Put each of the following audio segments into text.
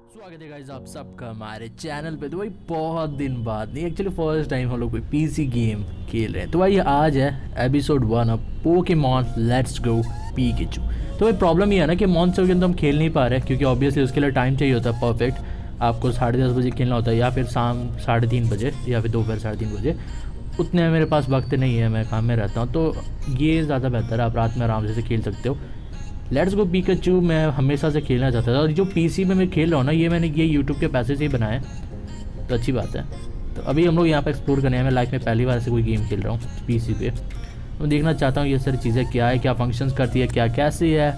स्वागत है गाइस आप सबका हमारे चैनल पे। तो भाई बहुत दिन बाद नहीं, एक्चुअली फर्स्ट टाइम हम लोग कोई पीसी गेम खेल रहे हैं। तो भाई आज है episode 1 of Pokemon let's go Pikachu. तो भाई प्रॉब्लम ये है ना कि मॉन्स्टर गेम तो हम खेल नहीं पा रहे क्योंकि ऑब्वियसली उसके लिए टाइम चाहिए होता है परफेक्ट। आपको 10:30 बजे खेलना होता है या फिर शाम 3:30 बजे या फिर दोपहर 3:30 बजे। उतने मेरे पास वक्त नहीं है, मैं काम में रहता हूँ, तो ये ज़्यादा बेहतर है। आप रात में आराम से खेल सकते हो। लेट्स गो पिकाचू मैं हमेशा से खेलना चाहता था और जो पीसी में मैं खेल रहा हूँ ना, ये मैंने ये यूट्यूब के पैसे से ही बनाया, तो अच्छी बात है। तो अभी हम लोग यहाँ पे एक्सप्लोर करने हैं। मैं लाइफ में पहली बार से कोई गेम खेल रहा हूँ पीसी पे। मैं देखना चाहता हूँ ये सारी चीज़ें क्या है, क्या फंक्शंस करती है, क्या कैसी है।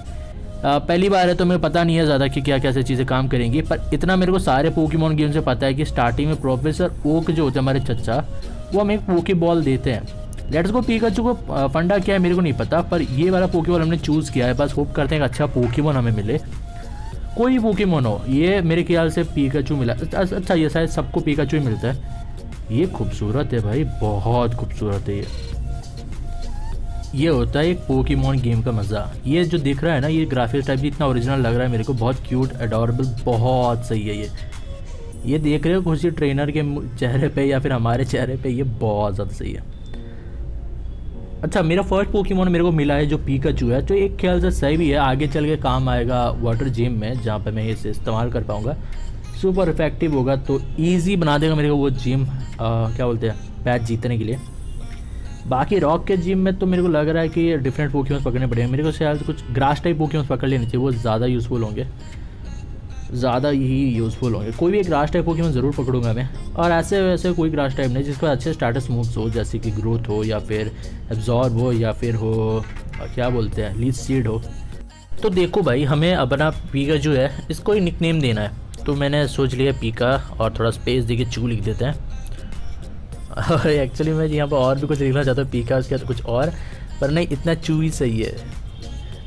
पहली बार है तो मुझे पता नहीं है ज़्यादा कि क्या कैसे चीज़ें काम करेंगी, पर इतना मेरे को सारे पोकेमॉन गेम से पता है कि स्टार्टिंग में प्रोफेसर ओक जो होते हैं हमारे चचा, वो हमें एक पोके बॉल देते हैं। लेट्स गो पिकाचू को फंडा क्या है मेरे को नहीं पता, पर ये वाला पोकेमॉन हमने चूज़ किया है। बस होप करते हैं कि अच्छा पोकेमॉन हमें मिले, कोई पोकेमॉन हो। ये मेरे ख्याल से पिकाचू मिला। अच्छा ये शायद सबको पिकाचू ही मिलता है। ये खूबसूरत है भाई, बहुत खूबसूरत है ये होता है एक पोकेमॉन गेम का मज़ा। ये जो दिख रहा है ना, ये ग्राफिक्स टाइप भी इतना ओरिजिनल लग रहा है मेरे को, बहुत क्यूट एडोरेबल, बहुत सही है ये देख रहे हो किसी ट्रेनर के चेहरे पे या फिर हमारे चेहरे पे, ये बहुत ज़्यादा सही है। अच्छा मेरा फर्स्ट पोकेमॉन मेरे को मिला है जो पिकाचू है, तो एक ख्याल से सही भी है, आगे चल के काम आएगा वाटर जिम में जहाँ पे मैं इसे इस्तेमाल कर पाऊँगा। सुपर इफेक्टिव होगा तो इजी बना देगा मेरे को वो जिम, क्या बोलते हैं, मैच जीतने के लिए। बाकी रॉक के जिम में तो मेरे को लग रहा है कि डिफरेंट पोकेमॉन्स पकड़ने पड़ेंगे मेरे को। शायद से कुछ ग्रास टाइप पोकेमॉन्स पकड़ लेने चाहिए, वो ज़्यादा यूज़फुल होंगे, ज़्यादा ही यूज़फुल होंगे। कोई भी एक ग्रास टाइप पोकेमॉन ज़रूर पकड़ूंगा मैं, और ऐसे वैसे कोई ग्रास टाइप नहीं जिसके अच्छे स्टेटस मूव्स हो, जैसे कि ग्रोथ हो या फिर एब्जॉर्ब हो या फिर हो क्या बोलते हैं लीच सीड हो। तो देखो भाई, हमें अपना पीका जो है इसको ही निकनेम देना है, तो मैंने सोच लिया पीका और थोड़ा स्पेस दे के चू लिख देते हैं। और एक्चुअली मैं यहाँ पर और भी कुछ लिखना चाहता हूँ पीका उसके बाद कुछ और, पर नहीं, इतना चू ही सही है।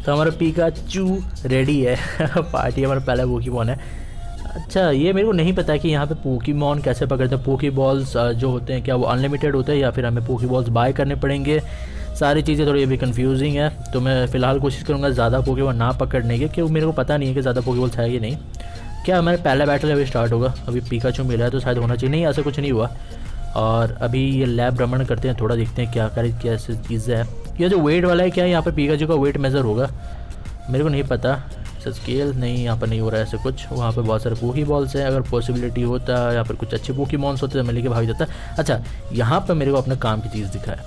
तो हमारा पिकाचू रेडी है। पार्टी हमारा पहला पोकेमॉन है। अच्छा ये मेरे को नहीं पता कि यहाँ पे पोकेमॉन कैसे पकड़ते हैं। पोकेबॉल्स जो होते हैं क्या वो अनलिमिटेड होते हैं या फिर हमें पोकेबॉल्स बाय करने पड़ेंगे, सारी चीज़ें थोड़ी अभी कंफ्यूजिंग है। तो मैं फ़िलहाल कोशिश करूँगा ज़्यादा पोकेमॉन ना पकड़ने की, क्योंकि मेरे को पता नहीं है कि ज़्यादा पोकेबॉल्स है कि नहीं। क्या हमारा पहला बैटल अभी स्टार्ट होगा, अभी पिकाचू मिला है तो शायद होना चाहिए। नहीं, ऐसा कुछ नहीं हुआ। और अभी ये लैब भ्रमण करते हैं, थोड़ा देखते हैं क्या करे, कैसे चीज़ें है। ये जो वेट वाला है क्या है, यहाँ पर पिकाचू का वेट मेज़र होगा, मेरे को नहीं पता। स्केल नहीं, यहाँ पर नहीं हो रहा है ऐसे कुछ। वहाँ पे बहुत सारे पोकी बॉल्स हैं, अगर पॉसिबिलिटी होता है या फिर कुछ अच्छे पोकेमॉन्स होते तो मैं लेके भाग जाता। अच्छा यहाँ पर मेरे को अपने काम की चीज़ दिखा है,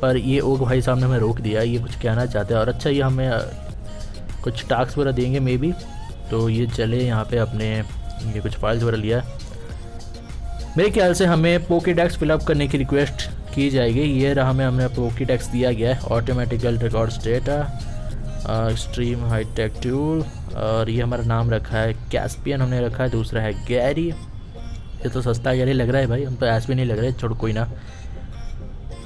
पर ये ओक भाई साहब ने हमें रोक दिया, ये कुछ कहना चाहते हैं। और अच्छा ये हमें कुछ टास्क वगैरह देंगे मे बी, तो ये चले यहाँ पे अपने ये कुछ फाइल्स वगैरह लिया है। मेरे ख्याल से हमें पोकेडेक्स फिलअप करने की रिक्वेस्ट की जाएगी। ये रहा, हमें पोकेडेक्स दिया गया है, automatical records data, extreme hi tech tool, और ये हमारा नाम रखा है कैस्पियन हमने रखा है, दूसरा है गैरी। ये तो सस्ता गैरी लग रहा है भाई, हम तो ऐसे भी नहीं लग रहे, छोड़ कोई ना,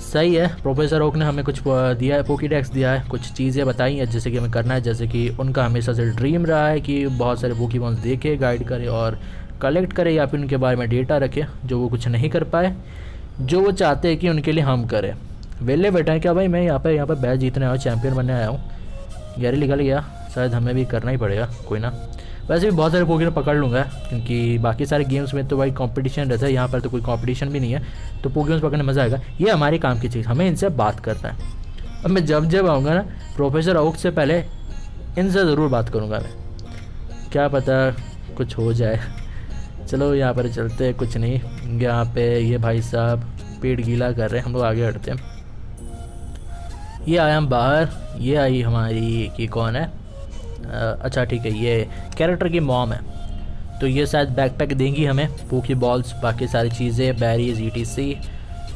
सही है। प्रोफेसर ओक ने हमें कुछ दिया है, पोकेडेक्स दिया है, कुछ चीज़ें बताई हैं जैसे कि हमें करना है। जैसे कि उनका हमेशा से ड्रीम रहा है कि बहुत सारे पोकेमॉन्स देखे, गाइड करे और कलेक्ट करे या फिर उनके बारे में डेटा रखे, जो वो कुछ नहीं कर पाए, जो वो चाहते हैं कि उनके लिए हम करें। वेले बैठा है क्या भाई, मैं यहाँ पे बैच जीतने आया हूँ, चैंपियन बनने आया हूँ। गैरी निकल गया, शायद हमें भी करना ही पड़ेगा, कोई ना। वैसे भी बहुत सारे पोकेमॉन पकड़ लूँगा क्योंकि बाकी सारे गेम्स में तो भाई कंपटीशन रहता है, यहाँ पर तो कोई कंपटीशन भी नहीं है, तो पोकेमॉन पकड़ने मज़ा आएगा। ये हमारे काम की चीज़, हमें इनसे बात करना है। अब मैं जब आऊँगा ना प्रोफेसर ओक से पहले इनसे ज़रूर बात करूँगा मैं, क्या पता कुछ हो जाए। चलो यहाँ पर चलते हैं, कुछ नहीं। यहाँ पे ये भाई साहब पेट गीला कर रहे हैं, हम लोग आगे हटते हैं। ये आया हम बाहर, ये आई हमारी कि कौन है, अच्छा ठीक है, ये कैरेक्टर की मॉम है। तो ये शायद बैकपैक देंगी हमें, पोकी बॉल्स, बाकी सारी चीज़ें, बैरीज ETC।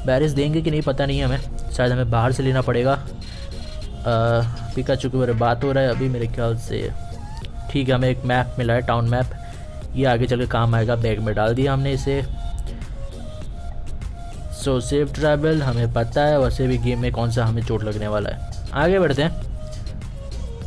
बैरीज देंगे कि नहीं पता नहीं हमें, शायद हमें बाहर से लेना पड़ेगा। पिकाचू के बारे में बात हो रहा है अभी मेरे ख्याल से। ठीक है, हमें एक मैप मिला है, टाउन मैप, ये आगे चल के काम आएगा। बैग में डाल दिया हमने इसे। सो सेफ ट्रैवल, हमें पता है वैसे भी गेम में कौन सा हमें चोट लगने वाला है। आगे बढ़ते हैं।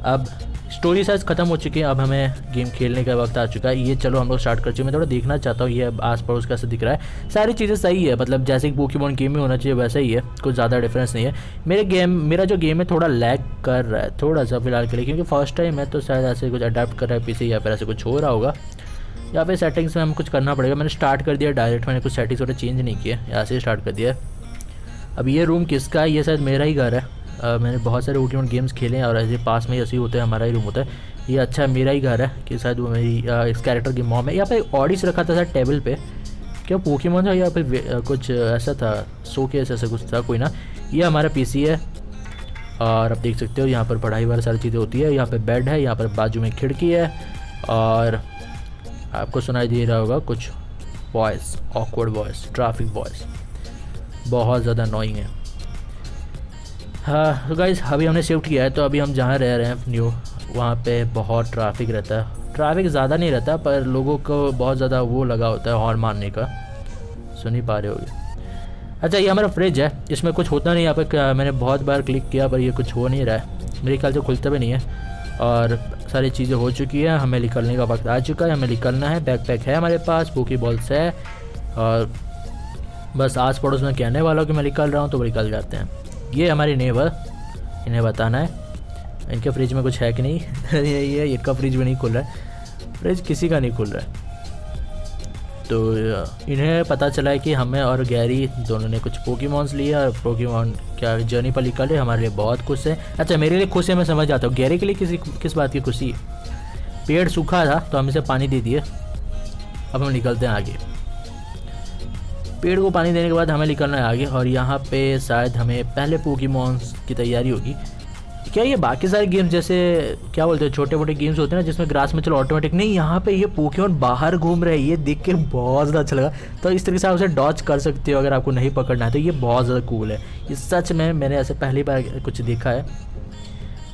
अब स्टोरी साइज ख़त्म हो चुकी है, अब हमें गेम खेलने का वक्त आ चुका है। ये चलो हम लोग स्टार्ट कर चुके हैं। मैं थोड़ा देखना चाहता हूँ ये आस पड़ोस कैसे दिख रहा है। सारी चीज़ें सही है, मतलब जैसे कि पोकेमॉन गेम में होना चाहिए वैसा ही है, कुछ ज़्यादा डिफरेंस नहीं है। मेरा जो गेम है थोड़ा लैग कर रहा है थोड़ा सा फिलहाल के लिए, क्योंकि फर्स्ट टाइम है तो शायद ऐसे कुछ अडेप्ट कर रहा है पीसी या फिर ऐसे कुछ हो रहा होगा। यहाँ पे सेटिंग्स में हमें कुछ करना पड़ेगा। मैंने स्टार्ट कर दिया डायरेक्ट, मैंने कुछ सेटिंग्स वगैरह चेंज नहीं किया, यहाँ से स्टार्ट कर दिया। अब ये रूम किसका है? ये शायद मेरा ही घर है। मैंने बहुत सारे पोकेमॉन गेम्स खेले हैं और ऐसे पास में ही ऐसे ही होता है, हमारा ही रूम होता है ये। अच्छा मेरा ही घर है कि शायद वो मेरी इस कैरेक्टर की मॉम है। यहाँ पे ऑडिस रखा था शायद टेबल पे, क्या पोकेमॉन था या फिर कुछ ऐसा था, शोकेस ऐसा कुछ था, कोई ना। ये हमारा पीसी है और आप देख सकते हो यहाँ पर पढ़ाई वाली सारी चीज़ें होती है। यहाँ पे बेड है, यहाँ पर बाजू में खिड़की है और आपको सुनाई दे रहा होगा कुछ voice, awkward voice, traffic voice, बहुत ज़्यादा अनोइंग है। हाँ तो गाइस अभी हमने शिफ्ट किया है, तो अभी हम जहाँ रह रहे हैं न्यू, वहाँ पे बहुत ट्रैफिक रहता है। ट्रैफिक ज़्यादा नहीं रहता पर लोगों को बहुत ज़्यादा वो लगा होता है हॉर्न मारने का, सुन ही पा रहे होगे। अच्छा ये हमारा फ्रिज है, इसमें कुछ होता नहीं। यहाँ पे मैंने बहुत बार क्लिक किया पर ये कुछ हो नहीं रहा है, मेरे ख्याल से खुलता भी नहीं है। और सारी चीज़ें हो चुकी है, हमें निकलने का वक्त आ चुका है, हमें निकलना है। बैकपैक है हमारे पास, पोकी बॉल्स है और बस आस पड़ोस में कहने वालों कि मैं निकल रहा हूँ तो वो निकल जाते हैं। ये हमारी नेबर, इन्हें बताना है इनके फ्रिज में कुछ है कि नहीं। ये इनका फ्रिज भी नहीं खुल रहा है, फ्रिज किसी का नहीं खुल रहा है। तो इन्हें पता चला है कि हमें और गैरी दोनों ने कुछ पोकेमॉन्स लिए और पोकेमॉन क्या जर्नी पर निकले, हमारे लिए बहुत खुश है। अच्छा मेरे लिए खुश है, मैं समझ जाता हूँ, गैरी के लिए किस बात की खुशी? पेड़ सूखा था तो हम इसे पानी दे दिए, अब हम निकलते हैं आगे। पेड़ को पानी देने के बाद हमें निकलना है आगे और यहाँ पे शायद हमें पहले पोकेमॉन्स की तैयारी होगी। क्या ये बाकी सारे गेम्स जैसे क्या बोलते हैं छोटे मोटे गेम्स होते हैं ना जिसमें ग्रास में चलो ऑटोमेटिक, नहीं यहाँ पे ये पोकेमॉन बाहर घूम रहे हैं, ये देख के बहुत ज़्यादा अच्छा लगा। तो इस तरीके से आप उसे डॉच कर सकते हो अगर आपको नहीं पकड़ना है, तो ये बहुत ज़्यादा कूल है। ये सच में मैंने ऐसे पहली बार कुछ देखा है,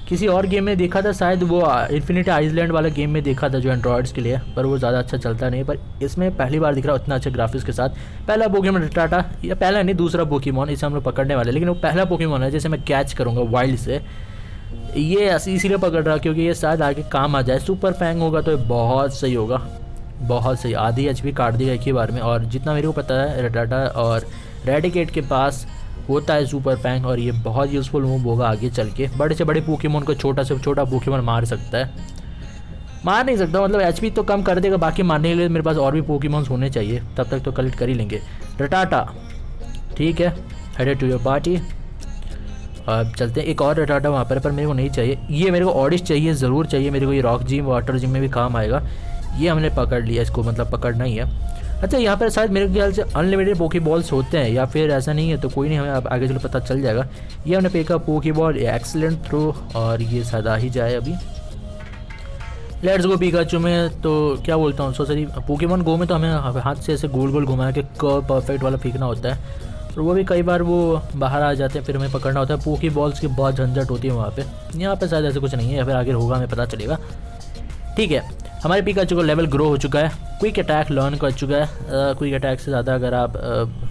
किसी और गेम में देखा था शायद वो इन्फिनिटी आइसलैंड वाला गेम में देखा था जो एंड्रॉयड्स के लिए, पर वो ज़्यादा अच्छा चलता नहीं। पर इसमें पहली बार दिख रहा उतना अच्छा ग्राफिक्स के साथ। पहला पोकेमॉन रटाटा, या पहला नहीं दूसरा पोकेमॉन, इसे हम लोग पकड़ने वाले, लेकिन वो पहला पोकेमॉन है जैसे मैं कैच करूँगा वाइल्ड से। ये इसीलिए पकड़ रहा क्योंकि ये शायद आगे काम आ जाए। सुपर फैंग होगा तो ये बहुत सही होगा, बहुत सही। आधी एचपी काट देगा एक ही बार में। और जितना मेरे को पता है रटाटा और रेडिकेट के पास होता है सुपर फैंग, और ये बहुत यूज़फुल मूव होगा आगे चल के। बड़े से बड़े पोकेमॉन को छोटा से छोटा पोकेमॉन मार सकता है, मार नहीं सकता मतलब एचपी तो कम कर देगा, बाकी मारने के लिए मेरे पास और भी पोकेमॉन्स होने चाहिए, तब तक तो कलेक्ट कर ही लेंगे। रटाटा ठीक है, हेडेड टू योर पार्टी। अब चलते हैं, एक और रटाटा वहाँ पर मेरे को नहीं चाहिए, ये मेरे को ऑडिस चाहिए, ज़रूर चाहिए मेरे को। ये रॉक जिम वाटर जिम में भी काम आएगा। ये हमने पकड़ लिया, इसको मतलब पकड़ना ही है। अच्छा यहाँ पर शायद मेरे ख्याल से अनलिमिटेड पोकी बॉल्स होते हैं, या फिर ऐसा नहीं है तो कोई नहीं, हमें अब आगे चलो पता चल जाएगा। ये हमने पेका पोकी बॉल, एक्सीलेंट थ्रो, और ये सदा ही जाए अभी। लेट्स गो पिकाचू में तो क्या बोलता हूँ, सॉरी पोकेमॉन गो में तो हमें हाथ से ऐसे गोल गोल घुमा के कर्व परफेक्ट वाला फेंकना होता है, और वो भी कई बार वो बाहर आ जाते हैं, फिर हमें पकड़ना होता है। पोकी बॉल्स की बहुत झंझट होती है वहाँ पे। यहाँ पे शायद ऐसे कुछ नहीं है, या फिर आगे होगा हमें पता चलेगा। ठीक है, हमारे पिकाचू का लेवल ग्रो हो चुका है, क्विक अटैक लर्न कर चुका है। क्विक अटैक से ज़्यादा अगर आप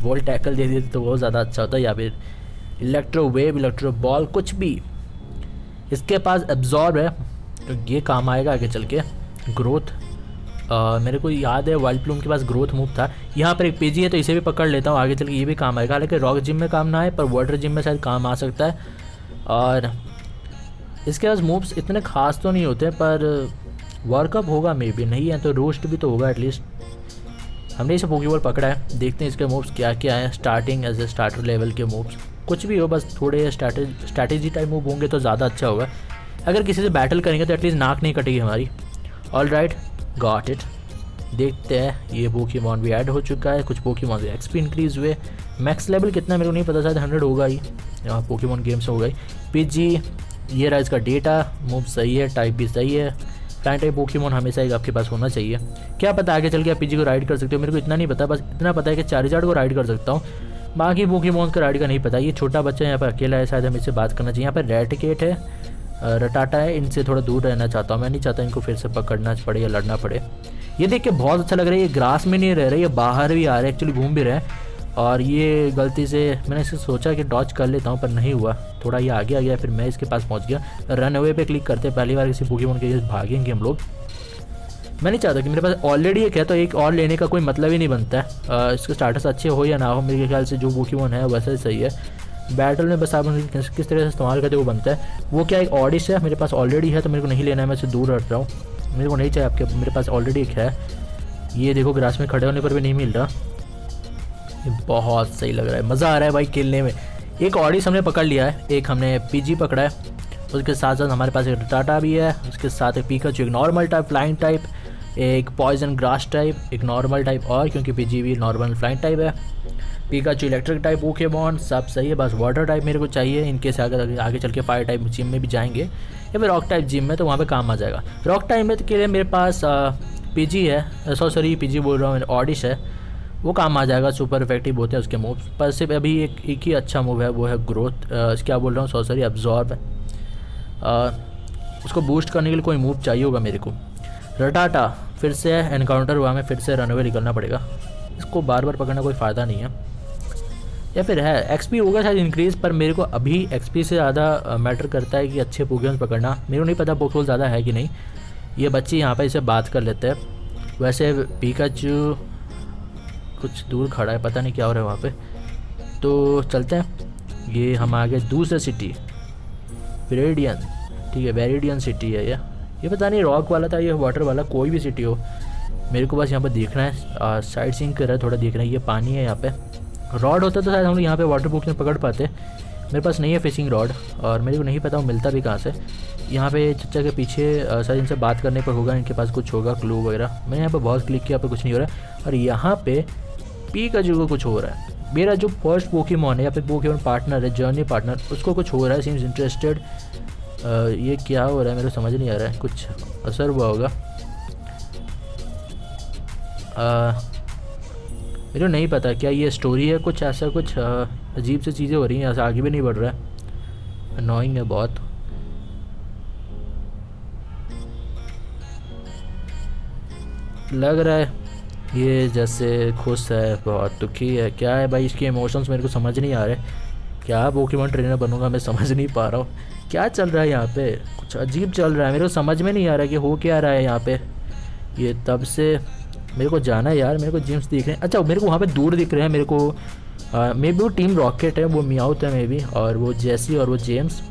वॉल टैकल दे देते तो वो ज़्यादा अच्छा होता है, या फिर इलेक्ट्रो वेव, इलेक्ट्रो बॉल, कुछ भी। इसके पास एब्जॉर्ब है तो ये काम आएगा आगे चल के। ग्रोथ मेरे को याद है वाइल्ड प्लूम के पास ग्रोथ मूव था। यहाँ पर एक पेजी है तो इसे भी पकड़ लेता हूँ, आगे चल के ये भी काम आएगा। हालांकि रॉक जिम में काम ना आए पर वाटर जिम में शायद काम आ सकता है। और इसके पास मूव्स इतने खास तो नहीं होते, पर वर्कअप होगा मे बी, नहीं है तो रोस्ट भी तो होगा एटलीस्ट। हमने इसे पोकेबॉल पकड़ा है, देखते हैं इसके मूव्स क्या क्या हैं। Starting as a starter level के मूव्स कुछ भी हो, बस थोड़े स्ट्रैटेजी टाइप मूव होंगे तो ज़्यादा अच्छा होगा। अगर किसी से बैटल करेंगे तो एटलीस्ट नाक नहीं कटेगी हमारी। All right, got it. देखते हैं, ये पोकेमॉन भी ऐड हो चुका है, कुछ पोकेमॉन के एक्सपी इंक्रीज हुए। मैक्स लेवल कितना मेरे को नहीं पता, शायद 100 होगा ही। यहाँ पोकेमॉन गेम्स हो गई। पीजी, ये रहा इसका डेटा, मूव सही है, टाइप भी सही है। फ्लैंग टाइप पोकेमॉन हमेशा एक आपके पास होना चाहिए। क्या पता आगे चल के आप पीजी को राइड कर सकते हो, मेरे को इतना नहीं पता, बस इतना पता है कि चारिजार्ड को राइड कर सकता हूँ, बाकी पोकेमॉन का राइड का नहीं पता। ये छोटा बच्चा यहाँ पर अकेला है, शायद हमें इससे बात करना चाहिए। यहाँ पर रेडिकेट है, रटाटा है, इनसे थोड़ा दूर रहना चाहता हूँ मैं, नहीं चाहता इनको फिर से पकड़ना पड़े या लड़ना पड़े। ये देख के बहुत अच्छा लग रहा है, ये ग्रास में नहीं रह रहे, ये बाहर भी आ रहे हैं, एक्चुअली घूम भी रहे हैं। और ये गलती से मैंने इसे सोचा कि डॉच कर लेता हूँ पर नहीं हुआ, थोड़ा ये आगे आ गया, फिर मैं इसके पास पहुँच गया। रन अवे पे क्लिक करते पहली बार किसी पोकेमॉन के भागेंगे हम लोग। मैं नहीं चाहता कि मेरे पास ऑलरेडी एक है तो एक और लेने का कोई मतलब ही नहीं बनता है। इसके स्टार्टस अच्छे हो या ना हो, मेरे ख्याल से जो पोकेमॉन है वैसा ही सही है। बैटल में बस आप किस तरह से इस्तेमाल करते वो बनता है। वो क्या एक ऑडिस है, मेरे पास ऑलरेडी है तो मेरे को नहीं लेना है, मैं इससे दूर हट रहा हूँ। मेरे को नहीं चाहिए आपके, मेरे पास ऑलरेडी एक है। ये देखो ग्रास में खड़े होने पर भी नहीं मिल रहा। ये बहुत सही लग रहा है, मज़ा आ रहा है भाई खेलने में। एक ऑडिस हमने पकड़ लिया है, एक हमने पीजी पकड़ा है, उसके साथ साथ हमारे पास एक टाटा भी है, उसके साथ एक पिकाचू, एक नॉर्मल टाइप फ्लाइंग टाइप, एक पॉइजन ग्रास टाइप, एक नॉर्मल टाइप, और क्योंकि पीजी भी नॉर्मल फ्लाइंग टाइप है, पिकाचू इलेक्ट्रिक टाइप, पोकेमॉन सब सही है। बस वाटर टाइप मेरे को चाहिए, इनके से अगर आगे चल के फायर टाइप जिम में भी जाएंगे या फिर रॉक टाइप जिम में, तो वहाँ पे काम आ जाएगा। रॉक टाइप में के लिए मेरे पास पीजी है, सॉरी पीजी बोल रहा हूँ, ऑडिश है, वो काम आ जाएगा। सुपर इफेक्टिव होते हैं उसके मूव, पर सिर्फ अभी एक ही अच्छा मूव है, वो है ग्रोथ, क्या बोल रहा हूँ, सॉरी एब्जॉर्ब है। उसको बूस्ट करने के लिए कोई मूव चाहिए होगा मेरे को। रटाटा फिर से एनकाउंटर हुआ, हमें फिर से रनवे निकलना पड़ेगा, इसको बार बार पकड़ना कोई फ़ायदा नहीं है। या फिर है एक्सपी होगा शायद इंक्रीज़, पर मेरे को अभी एक्सपी से ज़्यादा मैटर करता है कि अच्छे पोकेमॉन पकड़ना। मेरे को नहीं पता पोकेमॉन ज़्यादा है कि नहीं। ये बच्चे यहाँ पर इसे बात कर लेते हैं। वैसे पिकाचू कुछ दूर खड़ा है, पता नहीं क्या हो रहा है वहाँ पे, तो चलते हैं। ये हम आ गए दूसरे सिटी, वेरिडियन, ठीक है वेरिडियन सिटी है ये पता नहीं रॉक वाला था, ये वाटर वाला, कोई भी सिटी हो, मेरे को बस यहाँ पर देखना है। साइड सीइंग कर रहा है, थोड़ा देखना है। ये पानी है यहाँ पे, रॉड होता तो शायद हम लोग यहाँ पे वाटर पोकेमॉन पकड़ पाते। मेरे पास नहीं है फिशिंग रॉड, और मेरे को नहीं पता वो मिलता भी कहाँ से। यहाँ पे चच्चा के पीछे शायद इनसे बात करने पर होगा, इनके पास कुछ होगा क्लू वगैरह। मैंने यहाँ पे बहुत क्लिक किया, पर कुछ नहीं हो रहा है। और यहाँ पे पिकाचू को कुछ हो रहा है, मेरा जो फर्स्ट पोकेमॉन है या फिर पोकेमॉन पार्टनर है, जर्नी पार्टनर, उसको कुछ हो रहा है, सीम्स इंटरेस्टेड। ये क्या हो रहा है मेरे को समझ नहीं आ रहा है, कुछ असर हुआ होगा। मेरे को नहीं पता क्या ये स्टोरी है, कुछ ऐसा कुछ अजीब सी चीज़ें हो रही हैं, ऐसा आगे भी नहीं बढ़ रहा है, अनोइंग है बहुत। लग रहा है ये जैसे खुश है, बहुत दुखी है, क्या है भाई इसके इमोशंस मेरे को समझ नहीं आ रहे। क्या पोकेमॉन ट्रेनर बनूंगा मैं समझ नहीं पा रहा हूँ, क्या चल रहा है यहाँ पे, कुछ अजीब चल रहा है, मेरे को समझ में नहीं आ रहा कि हो क्या रहा है यहाँ पे। ये तब से मेरे को जाना है यार, मेरे को जिम्स दिख रहे हैं। अच्छा मेरे को वहाँ पे दूर दिख रहे हैं, मेरे को मे बी वो टीम रॉकेट है, वो मियाउथ है मे बी, और वो जेसी और वो जेम्स।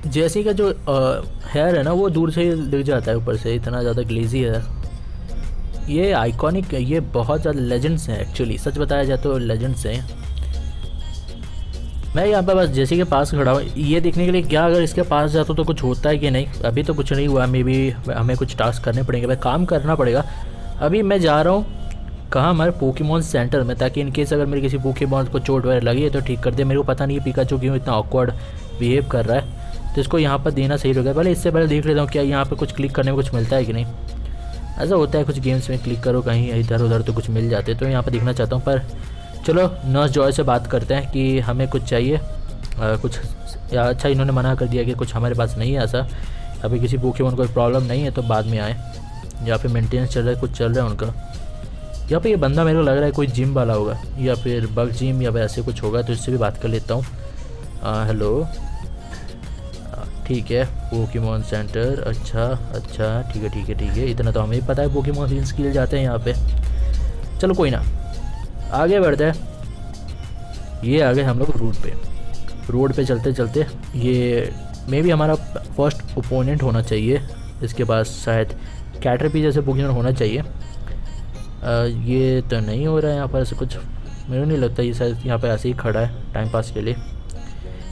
जेसी का जो हेयर है ना वो दूर से ही दिख जाता है, ऊपर से इतना ज़्यादा ग्लेजी है। ये आइकॉनिक, ये बहुत ज़्यादा लेजेंड्स हैं एक्चुअली, सच बताया जाए तो लेजेंड्स हैं। मैं यहाँ पे बस जेसी के पास खड़ा हूँ ये देखने के लिए क्या अगर इसके पास जाता तो कुछ होता है कि नहीं। अभी तो कुछ नहीं हुआ, मे बी हमें कुछ टास्क करने पड़ेंगे, भाई काम करना पड़ेगा। अभी मैं जा रहा हूँ कहाँ, हमारे पोकेमॉन सेंटर में, ताकि इन केस अगर मेरे किसी पोकेमॉन को चोट वगैरह लगी है तो ठीक कर दे। मेरे को पता नहीं है पिकाचू क्यों इतना ऑकवर्ड बिहेव कर रहा है, तो इसको यहाँ पर देना सही रहेगा। पहले इससे पहले देख लेता हूँ क्या यहाँ पर कुछ क्लिक करने में कुछ मिलता है कि नहीं। ऐसा होता है कुछ गेम्स में, क्लिक करो कहीं इधर उधर तो कुछ मिल जाते, तो यहाँ पर देखना चाहता हूँ। पर चलो नर्स जॉय से बात करते हैं कि हमें कुछ चाहिए कुछ। अच्छा इन्होंने मना कर दिया कि कुछ हमारे पास नहीं है ऐसा, अभी किसी पोकेमॉन कोई प्रॉब्लम नहीं है तो बाद में आए। यहाँ पे मेंटेनेंस चल रहा है, कुछ चल रहा है उनका। यहाँ पे ये बंदा मेरे को लग रहा है कोई जिम वाला होगा या फिर बग जिम या फिर ऐसे कुछ होगा, तो इससे भी बात कर लेता हूँ। हेलो ठीक है पोकेमॉन सेंटर, अच्छा ठीक है ठीक है, इतना तो हमें भी पता है पोकेमॉन स्किल जाते हैं यहाँ पे। चलो कोई ना आगे बढ़ते हैं। ये आ गए हम लोग रोड पे चलते चलते। ये मे भी हमारा फर्स्ट ओपोनेंट होना चाहिए, इसके पास शायद कैटरपी जैसे पोकेमॉन होना चाहिए। ये तो नहीं हो रहा है यहाँ पर ऐसे कुछ, मेरे को नहीं लगता ये शायद यहाँ पे ऐसे ही खड़ा है टाइम पास के लिए।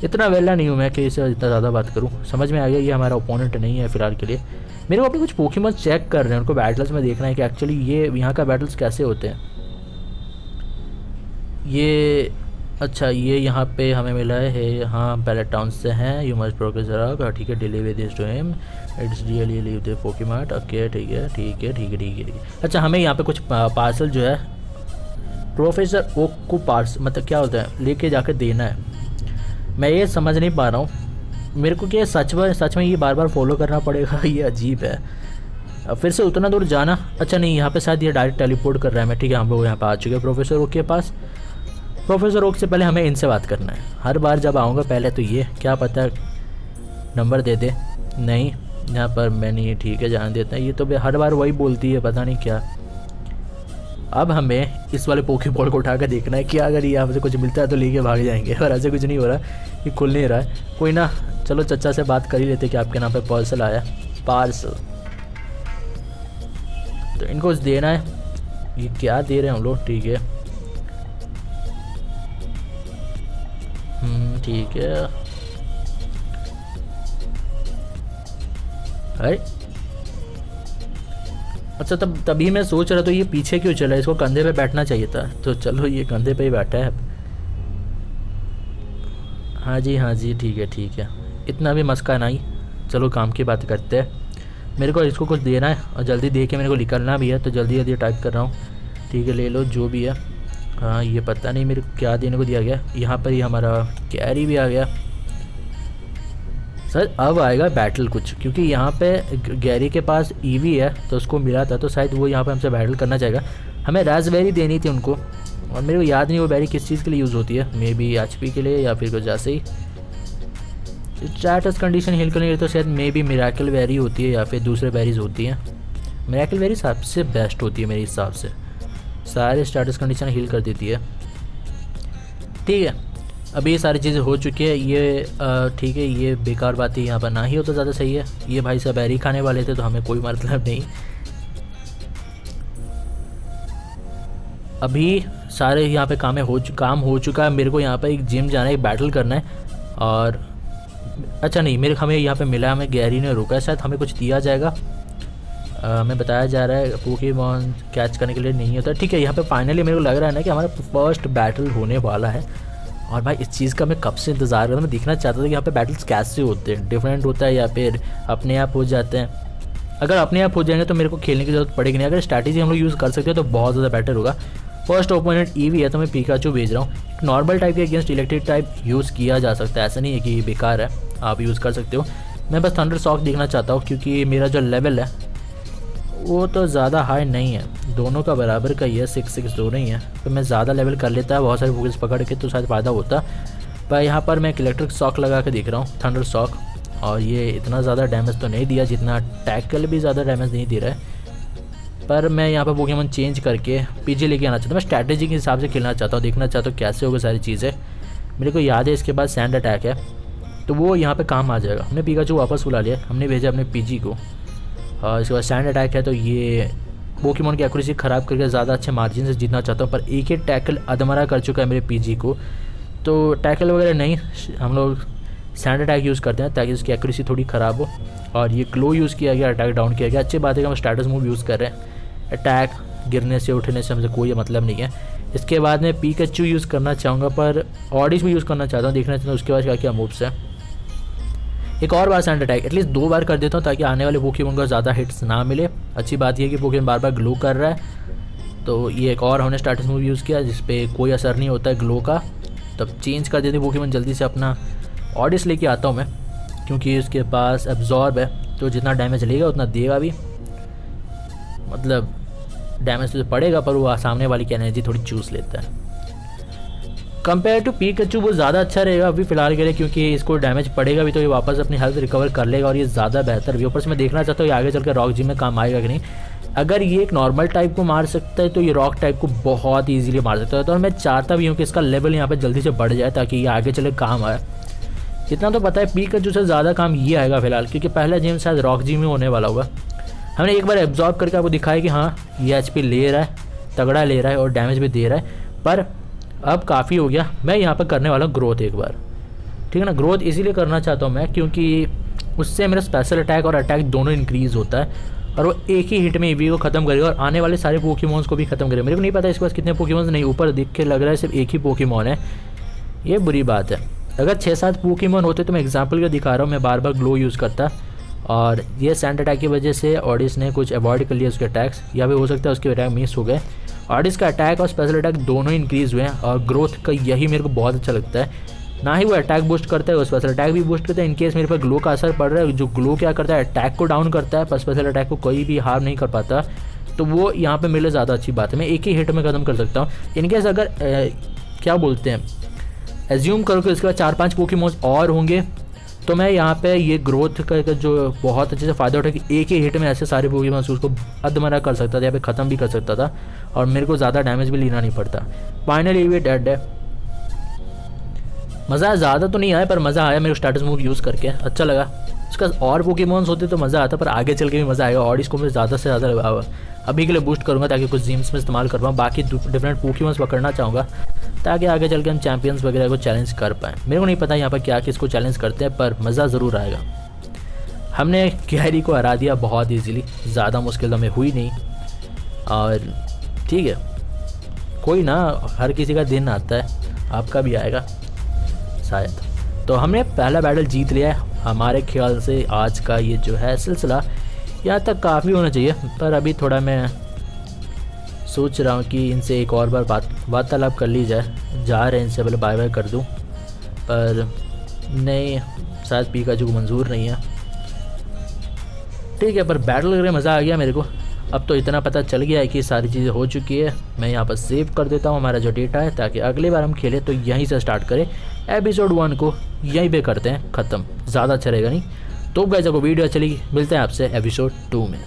इतना वेला नहीं हूँ मैं कि इससे इतना ज़्यादा बात करूँ। समझ में आ गया ये हमारा ओपोनेंट नहीं है फ़िलहाल के लिए। मेरे को अपने कुछ पोकेमॉन चेक कर रहे हैं, उनको बैटल्स में देखना है कि एक्चुअली ये यहाँ का बैटल्स कैसे होते हैं। ये अच्छा ये यहाँ पे हमें मिला है, हाँ पैलेट टाउन से हैं। यू मस्ट प्रोग्रेस अराउंड, ठीक है deliver this to him, it's really leave the Pokemon, okay ठीक है। अच्छा हमें यहाँ पे कुछ पार्सल जो है प्रोफेसर ओक को पार्सल मतलब क्या होता है लेके जाकर देना है। मैं ये समझ नहीं पा रहा हूँ मेरे को कि सच में ये बार बार फॉलो करना पड़ेगा, ये अजीब है। फिर से उतना दूर जाना, अच्छा नहीं यहाँ पे शायद ये डायरेक्ट टेलीपोर्ट कर रहा है। मैं ठीक है हम लोग यहाँ पे आ चुके हैं प्रोफेसर ओक के पास। प्रोफेसर ओक से पहले हमें इनसे बात करना है। हर बार जब आऊँगा पहले तो ये क्या पता नंबर दे दे, नहीं यहाँ पर मैं नहीं, ठीक है जान देता है। ये तो हर बार वही बोलती है, पता नहीं क्या। अब हमें इस वाले पोकेबॉल को उठा कर देखना है कि अगर ये हमसे कुछ मिलता है तो लेके भाग जाएंगे, और ऐसे कुछ नहीं हो रहा, ये खुल नहीं रहा है। कोई ना चलो चचा से बात कर ही लेते कि आपके नाम पे पार्सल आया। पार्सल तो इनको देना है। ये क्या दे रहे हैं हम लोग, ठीक है ठीक है। अरे अच्छा, तभी मैं सोच रहा था ये पीछे क्यों चला, इसको कंधे पे बैठना चाहिए था। तो चलो ये कंधे पे ही बैठा है। हाँ जी ठीक है, इतना भी मस्का नहीं। चलो काम की बात करते हैं। मेरे को इसको कुछ देना है और जल्दी दे के मेरे को निकलना भी है, तो जल्दी जल्दी टाइप कर रहा हूँ। ठीक है ले लो जो भी है। हाँ ये पता नहीं मेरे को क्या देने को दिया गया। यहाँ पर ही हमारा कैरी भी आ गया। सर अब आएगा बैटल कुछ, क्योंकि यहाँ पे गैरी के पास ईवी है तो उसको मिला था, तो शायद वो यहाँ पे हमसे बैटल करना चाहेगा। हमें रास्पबेरी देनी थी उनको, और मेरे को याद नहीं वो बेरी किस चीज़ के लिए यूज़ होती है। मे बी एचपी के लिए या फिर कुछ ऐसे ही। स्टेटस कंडीशन हिल करने के लिए तो शायद मे बी मिराकल बेरी होती है या फिर दूसरे बेरीज होती हैं। मिराकल बेरी सबसे बेस्ट होती है मेरे हिसाब से, सारे स्टेटस कंडीशन हिल कर देती है। ठीक है अभी ये सारी चीज़ें हो चुकी है। ये ठीक है, ये बेकार बातें यहाँ पर ना ही हो तो ज़्यादा सही है। ये भाई सब बेरी खाने वाले थे तो हमें कोई मतलब नहीं। अभी सारे यहाँ पे काम हो चुका है। मेरे को यहाँ पे एक जिम जाना है, एक बैटल करना है। और अच्छा नहीं, हमें यहाँ पे मिला, हमें गैरी ने रोका है, शायद हमें कुछ दिया जाएगा। हमें बताया जा रहा है पोकेमॉन कैच करने के लिए नहीं होता। ठीक है यहाँ पे फाइनली मेरे को लग रहा है ना कि हमारा फर्स्ट बैटल होने वाला है। और भाई इस चीज़ का मैं कब से इंतज़ार कर रहा था। मैं देखना चाहता था कि यहाँ पे बैटल्स कैसे होते हैं, डिफरेंट होता है या फिर अपने आप हो जाते हैं। अगर अपने आप हो जाएंगे तो मेरे को खेलने की ज़रूरत पड़ेगी नहीं। अगर स्ट्रैटेजी हम लोग यूज़ कर सकते हैं तो बहुत ज़्यादा बेटर होगा। फर्स्ट ओपोनेंट ईवी है तो मैं पिकाचू भेज रहा हूँ। नॉर्मल टाइप के अगेंस्ट इलेक्ट्रिक टाइप यूज़ किया जा सकता है, ऐसा नहीं है कि बेकार है, आप यूज़ कर सकते हो। मैं बस थंडर शॉक देखना चाहता हूँ क्योंकि मेरा जो लेवल है वो तो ज़्यादा हाई नहीं है, दोनों का बराबर का ही है, 6-6 दोनों ही है। तो मैं ज़्यादा लेवल कर लेता है बहुत सारे फोकस पकड़ के तो शायद फ़ायदा होता। पर यहाँ पर मैं एक इलेक्ट्रिक शॉक लगा के देख रहा हूँ, थंडर शॉक, और ये इतना ज़्यादा डैमेज तो नहीं दिया जितना टैकल भी ज़्यादा डैमेज नहीं दे रहा है। पर मैं यहाँ पर पोकेमॉन चेंज करके पीछे लेके आना चाहता हूँ। मैं स्ट्रैटेजी के हिसाब से खेलना चाहता हूँ, देखना चाहता हूँ कैसे होगा सारी चीज़ें। मेरे को याद है इसके बाद सैंड अटैक है तो वो यहाँ पे काम आ जाएगा। हमने पिकाचू वापस बुला लिया, हमने भेजा अपने पीजी को। और इसके बाद सैंड अटैक है तो ये पोकेमॉन की एक्यूरेसी ख़राब करके ज़्यादा अच्छे मार्जिन से जीतना चाहता हूँ। पर एक ही टैकल अधमरा कर चुका है मेरे पीजी को, तो टैकल वगैरह नहीं, हम लोग सैंड अटैक यूज़ करते हैं ताकि उसकी एक्यूरेसी थोड़ी ख़राब हो। और ये ग्लो यूज़ किया गया, अटैक डाउन किया गया। अच्छी बात है कि हम स्टेटस मूव यूज़ कर रहे हैं। अटैक गिरने से उठने से हमसे कोई मतलब नहीं है। इसके बाद मैं पिकाचू यूज़ करना चाहूँगा, पर ऑडिस भी यूज़ करना चाहता हूँ, देखना चाहता हूँ उसके बाद क्या क्या मूव्स है। एक और बार सैंड अटैक एटलीस्ट 2 बार कर देता हूँ ताकि आने वाले पोकेमॉन को ज़्यादा हिट्स ना मिले। अच्छी बात यह है कि पोकेमॉन बार बार ग्लो कर रहा है, तो ये एक और हमने स्टेटस मूव यूज़ किया जिस पे कोई असर नहीं होता है ग्लो का। तब चेंज कर देते पोकेमॉन जल्दी से अपना ऑडिस लेके आता हूँ मैं, क्योंकि उसके पास एब्जॉर्ब है तो जितना डैमेज लेगा उतना देगा भी। मतलब डैमेज तो पड़ेगा पर वो सामने वाली की एनर्जी थोड़ी चूस लेता है। कंपेयर टू पिकाचू वो ज़्यादा अच्छा रहेगा अभी फ़िलहाल के लिए, क्योंकि इसको डैमेज पड़ेगा भी तो ये वापस अपनी हेल्थ रिकवर कर लेगा और ये ज़्यादा बेहतर भी। ऊपर से मैं देखना चाहता हूँ आगे चलकर रॉक जिम में काम आएगा कि नहीं। अगर ये एक नॉर्मल टाइप को मार सकता है तो ये रॉक टाइप को बहुत ईजिली मार सकता है। तो मैं चाहता भी हूँ कि इसका लेवल यहाँ पर जल्दी से बढ़ जाए ताकि ये आगे चले काम आए। इतना तो पता है पिकाचू से ज़्यादा काम ये आएगा फ़िलहाल, क्योंकि पहला जिम शायद रॉक जिम ही होने वाला होगा। हमने एक बार एब्जॉर्ब करके आपको दिखाया कि हाँ ये एचपी ले रहा है, तगड़ा ले रहा है और डैमेज भी दे रहा है। पर अब काफ़ी हो गया, मैं यहाँ पर करने वाला हूँ ग्रोथ एक बार, ठीक है ना। ग्रोथ इसीलिए करना चाहता हूँ मैं क्योंकि उससे मेरा स्पेशल अटैक और अटैक दोनों इंक्रीज़ होता है और वो एक ही हिट में ईवी को ख़त्म करेगा और आने वाले सारे पोकेमॉन्स को भी ख़त्म करेगा। मेरे को नहीं पता इसके पास कितने पोकेमॉन्स, नहीं ऊपर दिख के लग रहा है सिर्फ एक ही पोकेमॉन है, ये बुरी बात है। अगर 6-7 पोकेमॉन होते तो मैं एग्जाम्पल का दिखा रहा हूँ, मैं बार बार ग्लो यूज़ करता। और ये सैंड अटैक की वजह से ऑडिस ने कुछ अवॉइड कर लिया उसके अटैक्स, या भी हो सकता है उसके अटैक मिस हो गए। ऑडिस का अटैक और स्पेशल अटैक दोनों इंक्रीज़ हुए हैं और ग्रोथ का यही मेरे को बहुत अच्छा लगता है। ना ही वो अटैक बूस्ट करता है, वो स्पेशल अटैक भी बूस्ट करता है। इनकेस मेरे पर ग्लो का असर पड़ रहा है, जो ग्लो क्या करता है अटैक को डाउन करता है पर स्पेशल अटैक को कोई भी हार्म नहीं कर पाता, तो वो यहाँ पे मिले ज़्यादा अच्छी बात है। मैं एक ही हिट में ख़त्म कर सकता हूँ। इनकेस अगर क्या बोलते हैं एज्यूम करो कि उसके बाद 4-5 पोकेमॉन्स और होंगे तो मैं यहाँ पे ये ग्रोथ का जो बहुत अच्छे से फ़ायदा उठा कि एक ही हिट में ऐसे सारे पोकेमॉन्स उसको अधमरा कर सकता था, यहाँ पे ख़त्म भी कर सकता था और मेरे को ज़्यादा डैमेज भी लेना नहीं पड़ता। फाइनली ये डेड है। मज़ा ज़्यादा तो नहीं आया पर मज़ा आया मेरे को स्टेटस मूव यूज़ करके, अच्छा लगा। इसका और पोकेमॉन्स होते तो मज़ा आता, पर आगे चल के भी मज़ा आएगा। और इसको मैं ज़्यादा से ज़्यादा अभी के लिए बूस्ट करूँगा ताकि कुछ जिम्स में इस्तेमाल कर पाऊँ। बाकी डिफरेंट पोकेमॉन्स पकड़ना चाहूँगा ताकि आगे चल के हम चैंपियंस वगैरह को चैलेंज कर पाएँ। मेरे को नहीं पता यहाँ पर क्या किसको चैलेंज करते हैं, पर मज़ा ज़रूर आएगा। हमने गैरी को हरा दिया बहुत ईजीली, ज़्यादा मुश्किल हमें हुई नहीं। और ठीक है, कोई ना, हर किसी का दिन आता है, आपका भी आएगा शायद। तो हमने पहला बैटल जीत लिया है। हमारे ख्याल से आज का ये जो है सिलसिला यहाँ तक काफ़ी होना चाहिए, पर अभी थोड़ा मैं सोच रहा हूँ कि इनसे एक और बार वार्तालाप कर ली जाए। जा रहे हैं, इनसे पहले बाय बाय कर दूँ, पर नहीं, शायद पिकाचू को मंजूर नहीं है। ठीक है, पर बैटल करके मज़ा आ गया मेरे को। अब तो इतना पता चल गया है कि सारी चीज़ें हो चुकी है। मैं यहाँ पर सेव कर देता हूँ हमारा जो डेटा है, ताकि अगली बार हम खेलें तो यहीं से स्टार्ट करें। एपिसोड 1 को यहीं पे करते हैं ख़त्म, ज़्यादा अच्छा रहेगा नहीं। तो गाइस, आपको वीडियो चली, मिलते हैं आपसे एपिसोड 2 में।